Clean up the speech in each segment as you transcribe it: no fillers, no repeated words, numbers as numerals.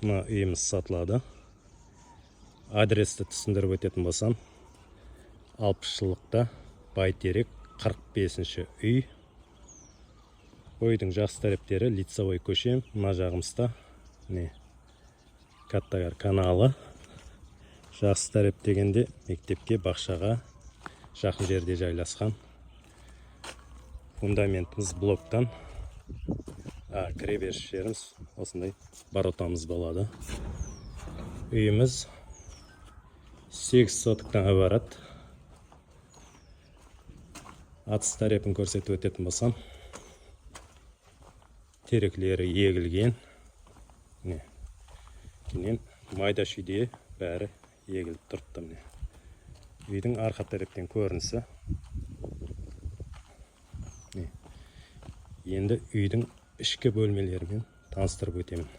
Мына үйіміз сатылады. Адресті түсіндіріп өтетін болсам, 60 жылықта Бәйтерек 45-ші үй. Ойдың жақсы тараптары лицевой көше, мына жағымызда Каттагар каналы. Жақсы тарап дегенде мектепке, бақшаға жақын жерде жайласқан. Фундаментіміз блоктан, кіреберіс жеріміз осындай баротамыз болады. Үйіміз 8 сотықтан ғабарат. Атыс тарапын көрсетіп өтетін болсам, тереклері егілген. Кейін майда шүйде бәрі егіліп тұртты. Үйдің арқа тараптан көрінісі. Енді үйдің ішкі бөлмелерімен таныстырып өтемін.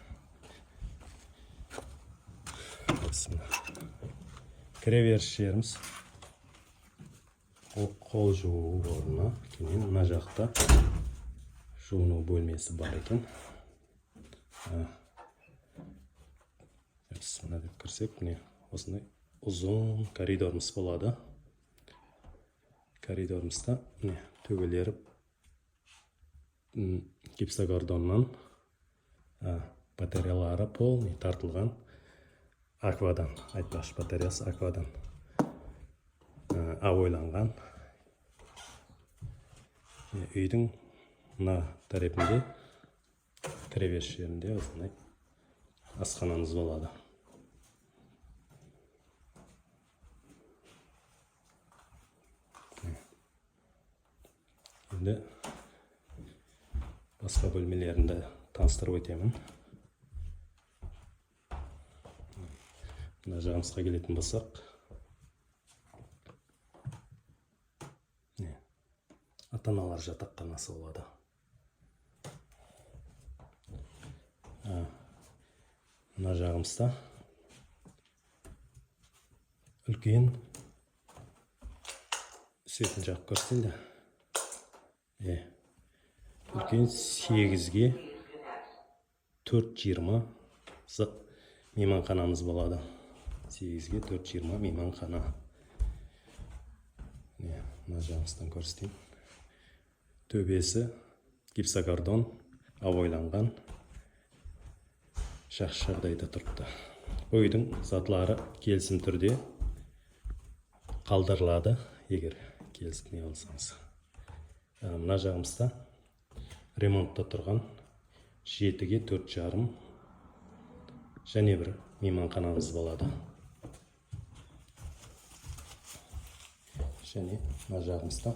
Кіреберіс жеріміз қол жуу орны. Кейін мына жақта жуыну бөлмесі бар екен. Мына деп кірсек, осындай ұзын коридорымыз болады. Коридорымызда төгелері гипсокартоннан, батареялары полный тартылған. Аквадан, айтпақшы батареясы аквадан ойланған. Үйдің мына тарапында, кіреберіс жерінде осындай асханамыз болады. Енді басқа бөлмелерінде таныстырып өтемін. Мына жағымызға келетін болсақ, ата-аналар жатақханасы болады. Мына жағымызда үлкен сөйтін жақ көрсетілді. Үлкен 8-ге 4-20 мейманханамыз болады. 8-ге 4-20 мейманхана. Мына жағымыздан көрсетейін. Төбесі гипсокартон ойланған. Жақсы жағдайда тұрыпты. Ойдың затлары келісім түрде қалдырылады, егер келісіп не алсаңыз. Мына жағымызда ремонтта тұрған 7-ге 4,5 және бір мейманханамыз болады. Және мына жағымызда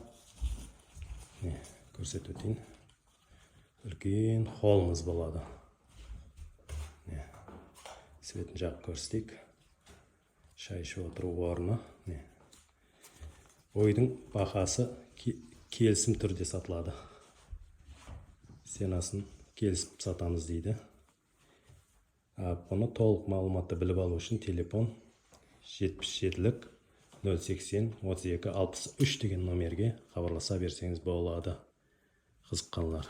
көрсетіп өтейін. Үлкен холлымыз болады. Светін жақ көрсетейік. Шай ішіп отыру орны. Ойдың бағасы келісім түрде сатылады. Сенасын келісіп сатамыз дейді. Бұны толық мәліметті біліп алу үшін телефон 77-лік 080 32 63 деген номерге хабарласа берсеңіз болады. Қызыққанlar.